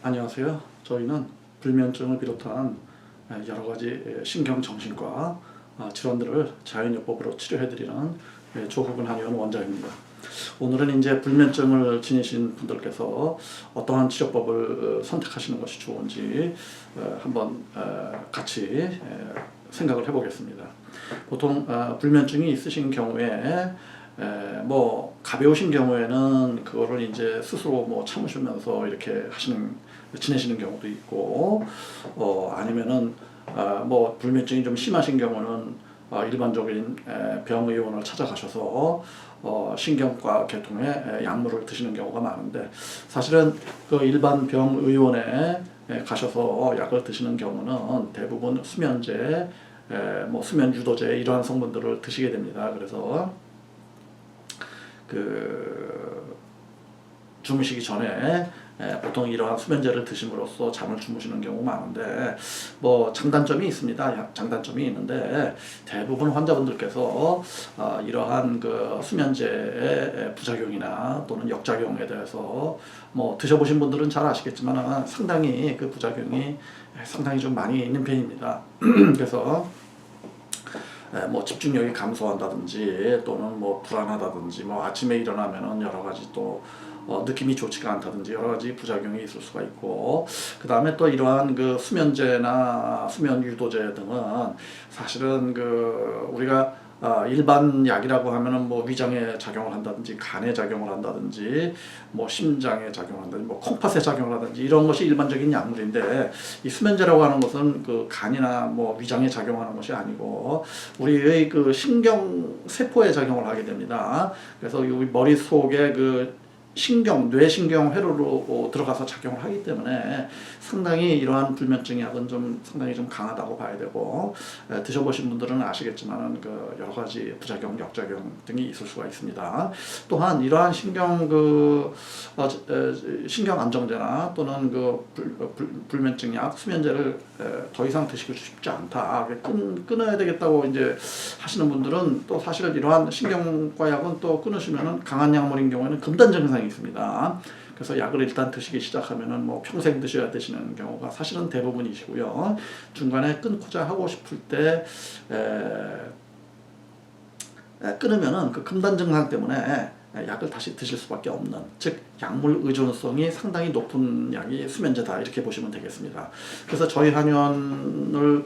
안녕하세요. 저희는 불면증을 비롯한 여러 가지 신경정신과 질환들을 자연요법으로 치료해드리는 조국은 한의원 원장입니다. 오늘은 이제 불면증을 지니신 분들께서 어떠한 치료법을 선택하시는 것이 좋은지 한번 같이 생각을 해보겠습니다. 보통 불면증이 있으신 경우에 뭐 가벼우신 경우에는 그거를 이제 스스로 뭐 참으시면서 이렇게 지내시는 경우도 있고, 아니면은 뭐 불면증이 좀 심하신 경우는 일반적인 병의원을 찾아가셔서 신경과 계통의 약물을 드시는 경우가 많은데, 사실은 그 일반 병의원에 가셔서 약을 드시는 경우는 대부분 수면제, 뭐 수면 유도제 이러한 성분들을 드시게 됩니다. 그래서 주무시기 전에 보통 이러한 수면제를 드심으로써 잠을 주무시는 경우가 많은데, 뭐 장단점이 있습니다. 장단점이 있는데 대부분 환자분들께서 이러한 그 수면제의 부작용이나 또는 역작용에 대해서 뭐 드셔보신 분들은 잘 아시겠지만 상당히 그 부작용이 상당히 좀 많이 있는 편입니다. 그래서 뭐 집중력이 감소한다든지 또는 뭐 불안하다든지 뭐 아침에 일어나면은 여러 가지 또 느낌이 좋지가 않다든지 여러 가지 부작용이 있을 수가 있고, 그 다음에 또 이러한 그 수면제나 수면 유도제 등은 사실은 그 우리가 일반 약이라고 하면은 뭐 위장에 작용을 한다든지 간에 작용을 한다든지 뭐 심장에 작용을 한다든지 뭐 콩팥에 작용을 하든지 이런 것이 일반적인 약물인데, 이 수면제라고 하는 것은 그 간이나 뭐 위장에 작용하는 것이 아니고 우리의 그 신경 세포에 작용을 하게 됩니다. 그래서 우리 머릿속에 그 뇌신경 회로로 들어가서 작용을 하기 때문에 상당히 이러한 불면증 약은 상당히 좀 강하다고 봐야 되고, 드셔보신 분들은 아시겠지만 그 여러 가지 부작용, 역작용 등이 있을 수가 있습니다. 또한 이러한 신경 안정제나 또는 불면증 약, 수면제를 더 이상 드시고 싶지 않다, 끊어야 되겠다고 이제 하시는 분들은 또 사실 이러한 신경과 약은 또 끊으시면은 강한 약물인 경우에는 금단 증상이 있습니다. 그래서 약을 일단 드시기 시작하면은 뭐 평생 드셔야 되시는 경우가 사실은 대부분이시고요. 중간에 끊고자 하고 싶을 때 끊으면은 그 금단 증상 때문에 약을 다시 드실 수밖에 없는, 즉 약물 의존성이 상당히 높은 약이 수면제다, 이렇게 보시면 되겠습니다. 그래서 저희 한의원을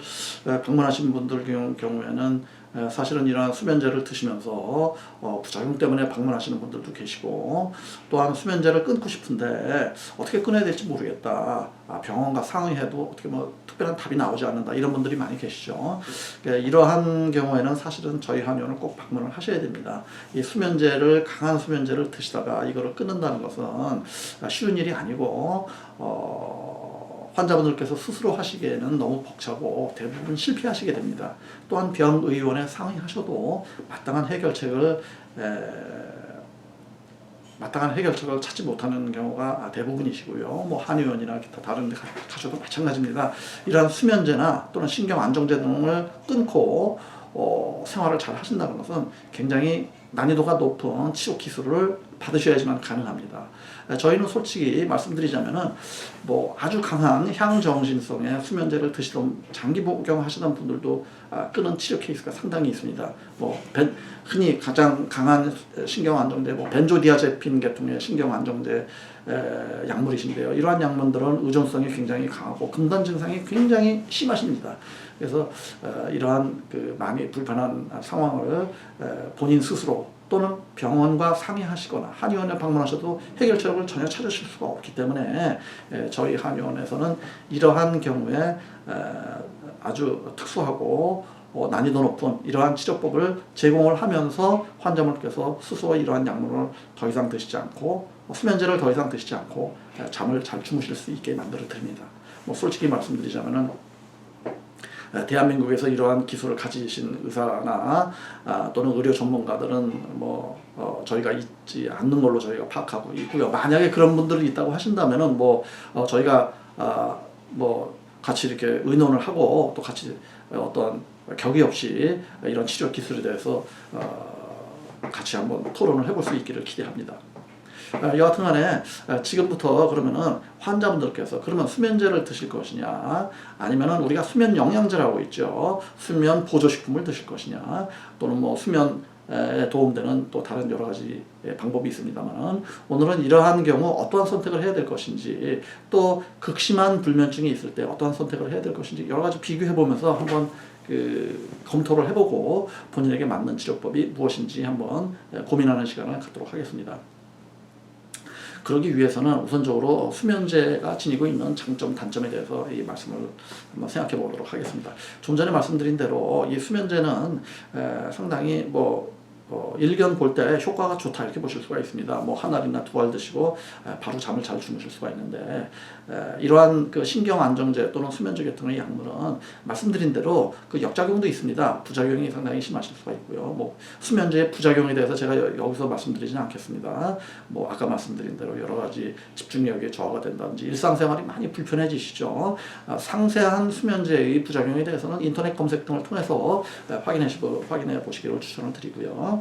방문하신 분들 경우에는 사실은 이러한 수면제를 드시면서 부작용 때문에 방문하시는 분들도 계시고, 또한 수면제를 끊고 싶은데 어떻게 끊어야 될지 모르겠다, 병원과 상의해도 어떻게 뭐 특별한 답이 나오지 않는다, 이런 분들이 많이 계시죠. 이러한 경우에는 사실은 저희 한의원을 꼭 방문을 하셔야 됩니다. 이 강한 수면제를 드시다가 이거를 끊는다는 것은 쉬운 일이 아니고, 환자분들께서 스스로 하시기에는 너무 벅차고 대부분 실패하시게 됩니다. 또한 병의원에 상의하셔도 마땅한 해결책을 찾지 못하는 경우가 대부분이시고요. 뭐 한의원이나 기타 다른 데 가셔도 마찬가지입니다. 이러한 수면제나 또는 신경 안정제 등을 끊고 생활을 잘 하신다는 것은 굉장히 난이도가 높은 치료 기술을 받으셔야지만 가능합니다. 저희는 솔직히 말씀드리자면은 뭐 아주 강한 향정신성의 수면제를 드시던 장기 복용하시던 분들도 끊은 치료 케이스가 상당히 있습니다. 뭐 흔히 가장 강한 신경 안정제, 뭐 벤조디아제핀 계통의 신경 안정제 약물이신데요. 이러한 약물들은 의존성이 굉장히 강하고 금단 증상이 굉장히 심하십니다. 그래서 이러한 그 많이 불편한 상황을 본인 스스로 또는 병원과 상의하시거나 한의원에 방문하셔도 해결책을 전혀 찾으실 수가 없기 때문에 저희 한의원에서는 이러한 경우에 아주 특수하고 난이도 높은 이러한 치료법을 제공을 하면서 환자분께서 스스로 이러한 약물을 더 이상 드시지 않고 수면제를 더 이상 드시지 않고 잠을 잘 주무실 수 있게 만들어 드립니다. 뭐 솔직히 말씀드리자면은 대한민국에서 이러한 기술을 가지신 의사나 또는 의료 전문가들은 뭐 저희가 있지 않는 걸로 저희가 파악하고 있고요. 만약에 그런 분들이 있다고 하신다면은 뭐 저희가 뭐 같이 이렇게 의논을 하고 또 같이 어떤 격의 없이 이런 치료 기술에 대해서 같이 한번 토론을 해볼 수 있기를 기대합니다. 여하튼 간에 지금부터 그러면은 환자분들께서 그러면 수면제를 드실 것이냐, 아니면은 우리가 수면 영양제라고 있죠. 수면 보조식품을 드실 것이냐, 또는 뭐 수면에 도움되는 또 다른 여러 가지 방법이 있습니다만, 오늘은 이러한 경우 어떠한 선택을 해야 될 것인지, 또 극심한 불면증이 있을 때 어떠한 선택을 해야 될 것인지 여러 가지 비교해 보면서 한번 검토를 해보고 본인에게 맞는 치료법이 무엇인지 한번 고민하는 시간을 갖도록 하겠습니다. 그러기 위해서는 우선적으로 수면제가 지니고 있는 장점, 단점에 대해서 이 말씀을 한번 생각해 보도록 하겠습니다. 좀 전에 말씀드린 대로 이 수면제는 상당히 일견 볼 때 효과가 좋다 이렇게 보실 수가 있습니다. 뭐 한 알이나 두 알 드시고 바로 잠을 잘 주무실 수가 있는데, 이러한 그 신경 안정제 또는 수면제 계통의 약물은 말씀드린 대로 그 역작용도 있습니다. 부작용이 상당히 심하실 수가 있고요. 뭐 수면제의 부작용에 대해서 제가 여기서 말씀드리지는 않겠습니다. 뭐 아까 말씀드린 대로 여러 가지 집중력에 저하가 된다든지 일상생활이 많이 불편해지시죠. 상세한 수면제의 부작용에 대해서는 인터넷 검색 등을 통해서 확인해 보시기를 추천을 드리고요.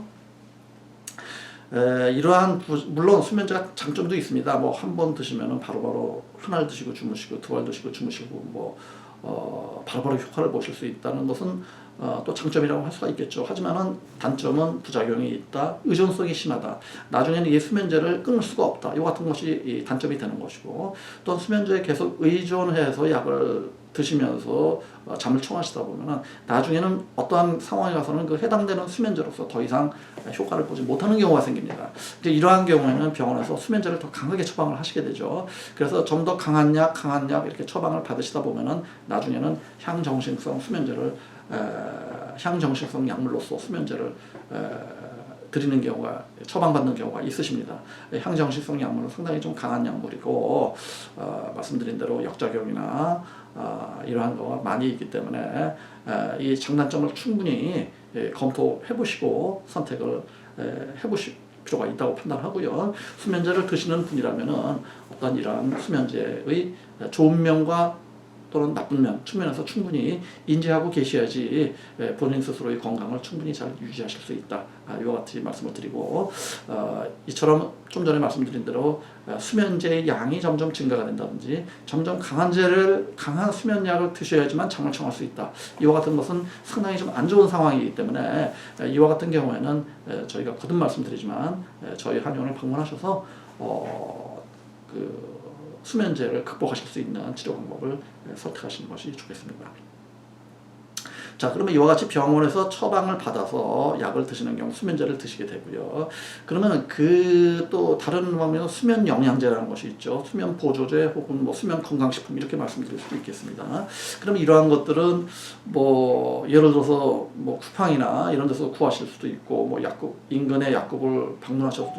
이러한 물론 수면제가 장점도 있습니다. 뭐 한 번 드시면은 바로바로 한 알 드시고 주무시고 두 알 드시고 주무시고 바로바로 효과를 보실 수 있다는 것은 또 장점이라고 할 수가 있겠죠. 하지만은 단점은 부작용이 있다, 의존성이 심하다, 나중에는 이 수면제를 끊을 수가 없다, 이 같은 것이 이 단점이 되는 것이고, 또 수면제에 계속 의존해서 약을 드시면서 잠을 청하시다 보면은 나중에는 어떠한 상황에 가서는 그 해당되는 수면제로서 더 이상 효과를 보지 못하는 경우가 생깁니다. 이제 이러한 경우에는 병원에서 수면제를 더 강하게 처방을 하시게 되죠. 그래서 좀 더 강한 약 이렇게 처방을 받으시다 보면은 나중에는 향정신성 약물로서 수면제를 드리는 경우가, 처방받는 경우가 있으십니다. 향정신성 약물은 상당히 좀 강한 약물이고, 말씀드린 대로 역작용이나 이러한 거가 많이 있기 때문에 이 장단점을 충분히 검토해 보시고 선택을 해 보실 필요가 있다고 판단하고요. 수면제를 드시는 분이라면은 어떤 이러한 수면제의 좋은 면과 또는 나쁜 면, 측면에서 충분히 인지하고 계셔야지 본인 스스로의 건강을 충분히 잘 유지하실 수 있다. 이와 같이 말씀을 드리고, 이처럼 좀 전에 말씀드린 대로 수면제의 양이 점점 증가가 된다든지, 점점 강한 수면약을 드셔야지만 잠을 청할 수 있다, 이와 같은 것은 상당히 좀 안 좋은 상황이기 때문에 이와 같은 경우에는 저희가 거듭 말씀드리지만 저희 한의원을 방문하셔서 수면제를 극복하실 수 있는 치료 방법을 선택하시는 것이 좋겠습니다. 자, 그러면 이와 같이 병원에서 처방을 받아서 약을 드시는 경우 수면제를 드시게 되고요. 그러면 또 다른 방면에서 수면 영양제라는 것이 있죠. 수면 보조제 혹은 뭐 수면 건강식품 이렇게 말씀드릴 수도 있겠습니다. 그럼 이러한 것들은 뭐 예를 들어서 뭐 쿠팡이나 이런 데서 구하실 수도 있고, 뭐 약국 인근의 약국을 방문하셔도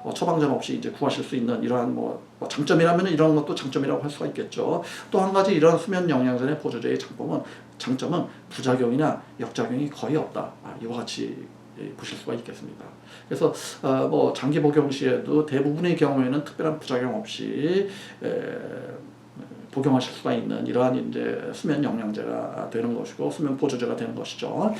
뭐 처방전 없이 이제 구하실 수 있는 이러한 뭐 장점이라면 이런 것도 장점이라고 할 수가 있겠죠. 또 한 가지 이런 수면 영양제의 보조제의 장점은 부작용이나 역작용이 거의 없다. 이와 같이 보실 수가 있겠습니다. 그래서 뭐 장기 복용 시에도 대부분의 경우에는 특별한 부작용 없이 복용하실 수가 있는 이러한 이제 수면 영양제가 되는 것이고, 수면 보조제가 되는 것이죠.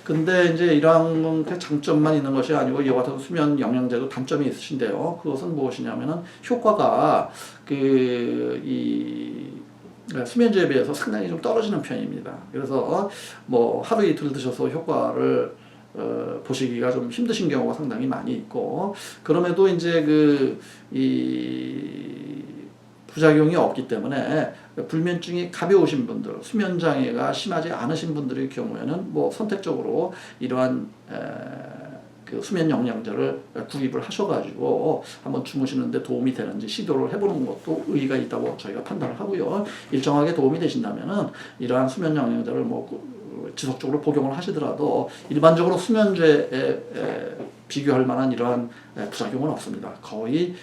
근데 이제 이러한 장점만 있는 것이 아니고 이와 같은 수면 영양제도 단점이 있으신데요. 그것은 무엇이냐면은 효과가 수면제에 비해서 상당히 좀 떨어지는 편입니다. 그래서 뭐 하루 이틀 드셔서 효과를 보시기가 좀 힘드신 경우가 상당히 많이 있고, 그럼에도 이제 이 부작용이 없기 때문에 불면증이 가벼우신 분들, 수면 장애가 심하지 않으신 분들의 경우에는 뭐 선택적으로 이러한 수면 영양제를 구입을 하셔가지고 한번 주무시는데 도움이 되는지 시도를 해보는 것도 의의가 있다고 저희가 판단을 하고요. 일정하게 도움이 되신다면은 이러한 수면 영양제를 지속적으로 복용을 하시더라도 일반적으로 수면제에 비교할 만한 이러한 부작용은 없습니다. 거의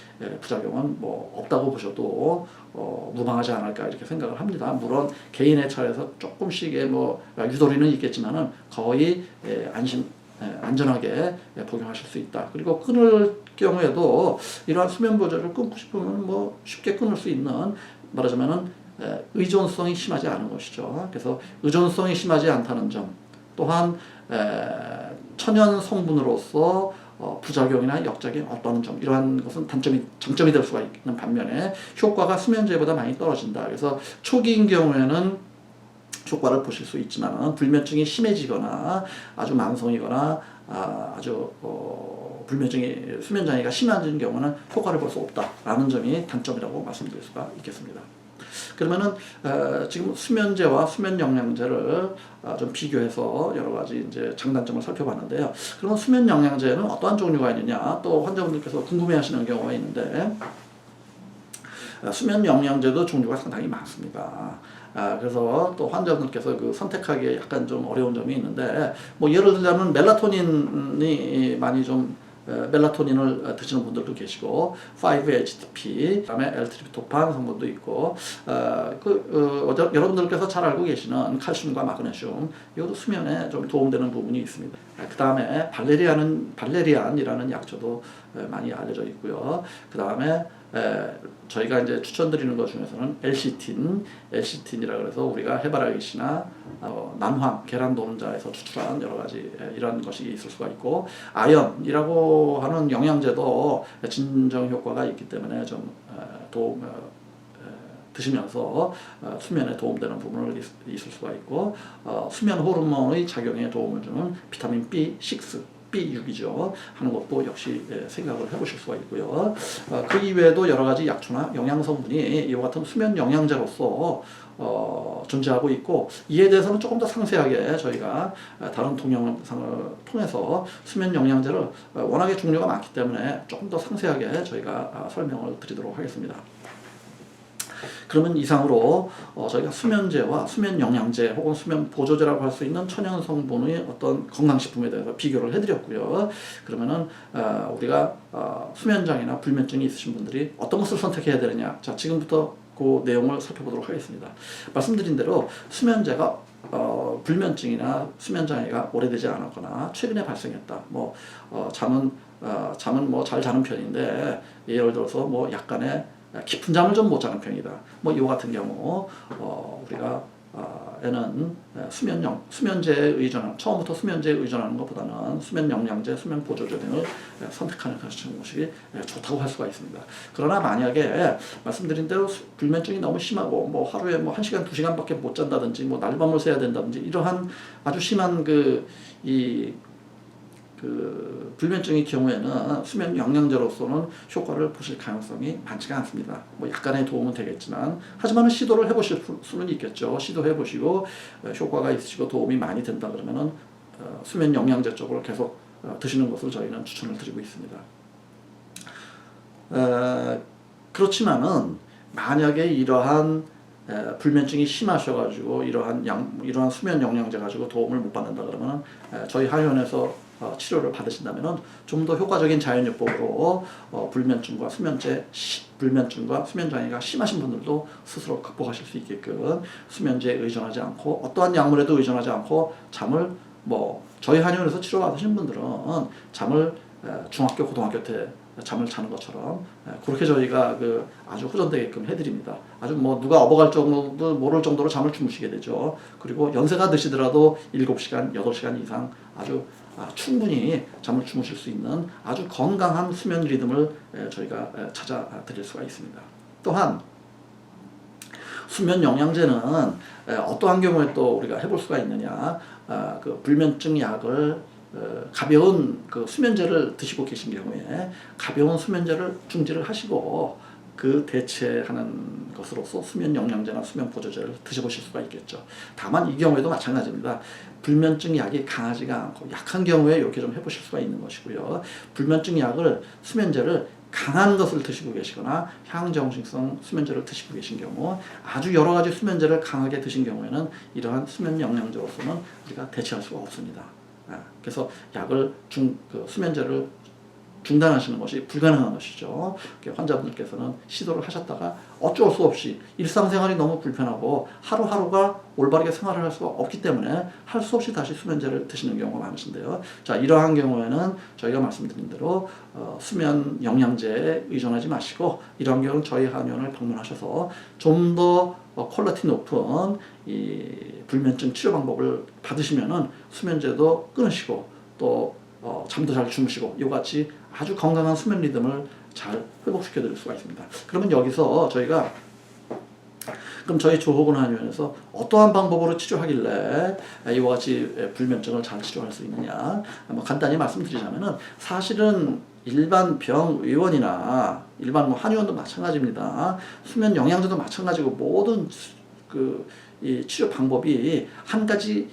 부작용은 뭐 없다고 보셔도 무방하지 않을까 이렇게 생각을 합니다. 물론 개인의 차에서 조금씩의 유도리는 있겠지만은 거의 안전하게 복용하실 수 있다. 그리고 끊을 경우에도 이러한 수면 보조를 끊고 싶으면 쉽게 끊을 수 있는, 말하자면은 의존성이 심하지 않은 것이죠. 그래서 의존성이 심하지 않다는 점, 또한 천연 성분으로서 부작용이나 역작용 어떤 점 이러한 것은 장점이 될 수가 있는 반면에 효과가 수면제보다 많이 떨어진다. 그래서 초기인 경우에는 효과를 보실 수 있지만 불면증이 심해지거나 아주 만성이거나 아주 불면증이 수면장애가 심해진 경우는 효과를 볼 수 없다라는 점이 단점이라고 말씀드릴 수가 있겠습니다. 그러면은 지금 수면제와 수면 영양제를 좀 비교해서 여러 가지 이제 장단점을 살펴봤는데요. 그러면 수면 영양제는 어떠한 종류가 있느냐 또 환자분들께서 궁금해하시는 경우가 있는데 수면 영양제도 종류가 상당히 많습니다. 그래서 또 환자분들께서 그 선택하기에 약간 좀 어려운 점이 있는데 뭐 예를 들자면 멜라토닌이 많이 좀 멜라토닌을 드시는 분들도 계시고 5-HTP 그다음에 L-트립토판 성분도 있고 여러분들께서 잘 알고 계시는 칼슘과 마그네슘 이것도 수면에 좀 도움되는 부분이 있습니다. 그 다음에 발레리안이라는 약초도 많이 알려져 있고요. 그 다음에 저희가 이제 추천드리는 것 중에서는 L시틴이라 그래서 우리가 해바라기씨나 난황, 계란 노른자에서 추출한 여러 가지 이런 것이 있을 수가 있고 아연이라고 하는 영양제도 진정 효과가 있기 때문에 좀 드시면서 수면에 도움되는 부분을 있을 수가 있고 수면 호르몬의 작용에 도움을 주는 비타민 B6 B6이죠. 하는 것도 역시 생각을 해보실 수가 있고요. 그 이외에도 여러 가지 약초나 영양성분이 이와 같은 수면 영양제로서 존재하고 있고 이에 대해서는 조금 더 상세하게 저희가 다른 동영상을 통해서 수면 영양제를 워낙에 종류가 많기 때문에 조금 더 상세하게 저희가 설명을 드리도록 하겠습니다. 그러면 이상으로 저희가 수면제와 수면 영양제 혹은 수면 보조제라고 할 수 있는 천연 성분의 어떤 건강식품에 대해서 비교를 해드렸고요. 그러면은 우리가 수면장애나 불면증이 있으신 분들이 어떤 것을 선택해야 되느냐. 자, 지금부터 그 내용을 살펴보도록 하겠습니다. 말씀드린 대로 수면제가 불면증이나 수면장애가 오래되지 않았거나 최근에 발생했다. 잠은 뭐 잘 자는 편인데 예를 들어서 뭐 약간의 깊은 잠을 좀 못 자는 편이다. 이와 같은 경우 우리가 에는 수면제에 의존하는 처음부터 수면제에 의존하는 것보다는 수면 영양제, 수면 보조제 등을 선택하는 것이 좋다고 할 수가 있습니다. 그러나 만약에 말씀드린 대로 불면증이 너무 심하고 하루에 1시간, 2시간밖에 못 잔다든지 날밤을 새야 된다든지 이러한 아주 심한 불면증의 경우에는 수면 영양제로서는 효과를 보실 가능성이 많지가 않습니다. 약간의 도움은 되겠지만 하지만 시도를 해보실 수는 있겠죠. 시도해 보시고 효과가 있으시고 도움이 많이 된다 그러면은 수면 영양제 쪽을 계속 드시는 것을 저희는 추천을 드리고 있습니다. 그렇지만은 만약에 이러한 불면증이 심하셔가지고 이러한 수면 영양제 가지고 도움을 못 받는다 그러면은 저희 한의원에서 치료를 받으신다면은 좀 더 효과적인 자연요법으로 불면증과 수면장애가 심하신 분들도 스스로 극복하실 수 있게끔 수면제에 의존하지 않고 어떠한 약물에도 의존하지 않고 잠을 저희 한의원에서 치료받으신 분들은 잠을 중학교, 고등학교 때 잠을 자는 것처럼 그렇게 저희가 아주 호전되게끔 해드립니다. 아주 누가 업어갈 정도도 모를 정도로 잠을 주무시게 되죠. 그리고 연세가 드시더라도 7시간, 8시간 이상 아주 충분히 잠을 주무실 수 있는 아주 건강한 수면 리듬을 저희가 찾아 드릴 수가 있습니다. 또한 수면 영양제는 어떠한 경우에 또 우리가 해볼 수가 있느냐, 불면증 약을 가벼운 수면제를 드시고 계신 경우에 가벼운 수면제를 중지를 하시고 대체하는 것으로서 수면 영양제나 수면 보조제를 드셔보실 수가 있겠죠. 다만 이 경우에도 마찬가지입니다. 불면증 약이 강하지가 않고 약한 경우에 이렇게 좀 해보실 수가 있는 것이고요. 불면증 약을 수면제를 강한 것을 드시고 계시거나 향정신성 수면제를 드시고 계신 경우 아주 여러 가지 수면제를 강하게 드신 경우에는 이러한 수면 영양제로서는 우리가 대체할 수가 없습니다. 그래서 수면제를 중단하시는 것이 불가능한 것이죠. 환자분들께서는 시도를 하셨다가 어쩔 수 없이 일상생활이 너무 불편하고 하루하루가 올바르게 생활을 할 수가 없기 때문에 할 수 없이 다시 수면제를 드시는 경우가 많으신데요. 자, 이러한 경우에는 저희가 말씀드린 대로 수면 영양제에 의존하지 마시고 이러한 경우는 저희 한의원을 방문하셔서 좀 더 퀄리티 높은 이 불면증 치료 방법을 받으시면은 수면제도 끊으시고 또 잠도 잘 주무시고 이와 같이 아주 건강한 수면 리듬을 잘 회복시켜 드릴 수가 있습니다. 그러면 여기서 저희가 그럼 저희 조호군 한의원에서 어떠한 방법으로 치료하길래 이와 같이 불면증을 잘 치료할 수 있느냐, 간단히 말씀드리자면은 사실은 일반 병의원이나 일반 한의원도 마찬가지입니다. 수면 영양제도 마찬가지고 모든 이 치료 방법이 한 가지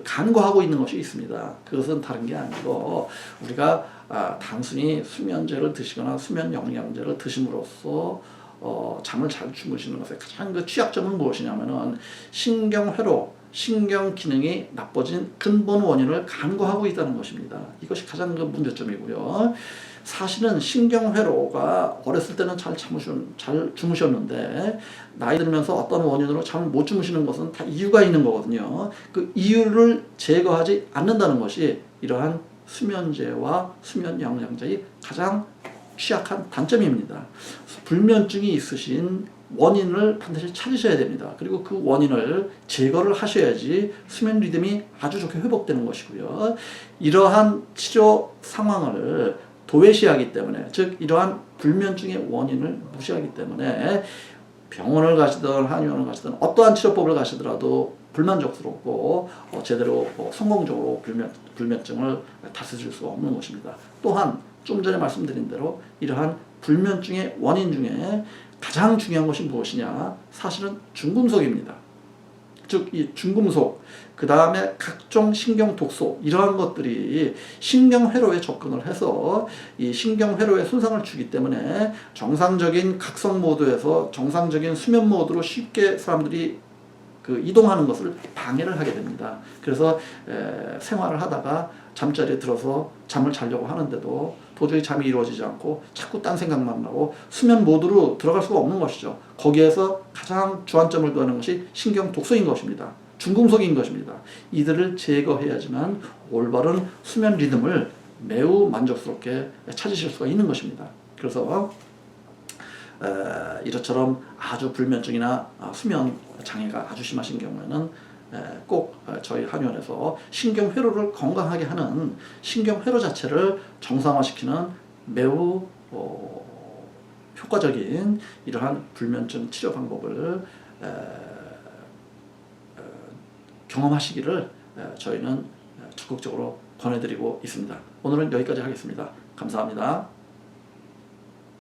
간과하고 있는 것이 있습니다. 그것은 다른 게 아니고 우리가 단순히 수면제를 드시거나 수면 영양제를 드심으로써 잠을 잘 주무시는 것의 가장 취약점은 무엇이냐면은 신경회로, 신경 기능이 나빠진 근본 원인을 간과하고 있다는 것입니다. 이것이 가장 문제점이고요. 사실은 신경회로가 어렸을 때는 잘 주무셨는데 나이 들면서 어떤 원인으로 잠을 못 주무시는 것은 다 이유가 있는 거거든요. 그 이유를 제거하지 않는다는 것이 이러한 수면제와 수면 영양제의 가장 취약한 단점입니다. 불면증이 있으신 원인을 반드시 찾으셔야 됩니다. 그리고 그 원인을 제거를 하셔야지 수면 리듬이 아주 좋게 회복되는 것이고요. 이러한 치료 상황을 도외시하기 때문에, 즉 이러한 불면증의 원인을 무시하기 때문에 병원을 가시든 한의원을 가시든 어떠한 치료법을 가시더라도 불만족스럽고 제대로 성공적으로 불면증을 다스릴 수가 없는 것입니다. 또한 좀 전에 말씀드린 대로 이러한 불면증의 원인 중에 가장 중요한 것이 무엇이냐? 사실은 중금속입니다. 즉 이 중금속, 그 다음에 각종 신경 독소, 이러한 것들이 신경회로에 접근을 해서 이 신경회로에 손상을 주기 때문에 정상적인 각성 모드에서 정상적인 수면 모드로 쉽게 사람들이 이동하는 것을 방해를 하게 됩니다. 그래서 생활을 하다가 잠자리에 들어서 잠을 자려고 하는데도 도저히 잠이 이루어지지 않고 자꾸 딴 생각만 나고 수면 모드로 들어갈 수가 없는 것이죠. 거기에서 가장 주안점을 두는 것이 신경 독소인 것입니다. 중금속인 것입니다. 이들을 제거해야지만 올바른 수면 리듬을 매우 만족스럽게 찾으실 수가 있는 것입니다. 그래서 이처럼 아주 불면증이나 수면 장애가 아주 심하신 경우에는 꼭 저희 한의원에서 신경회로를 건강하게 하는 신경회로 자체를 정상화시키는 매우 효과적인 이러한 불면증 치료 방법을 경험하시기를 저희는 적극적으로 권해드리고 있습니다. 오늘은 여기까지 하겠습니다. 감사합니다.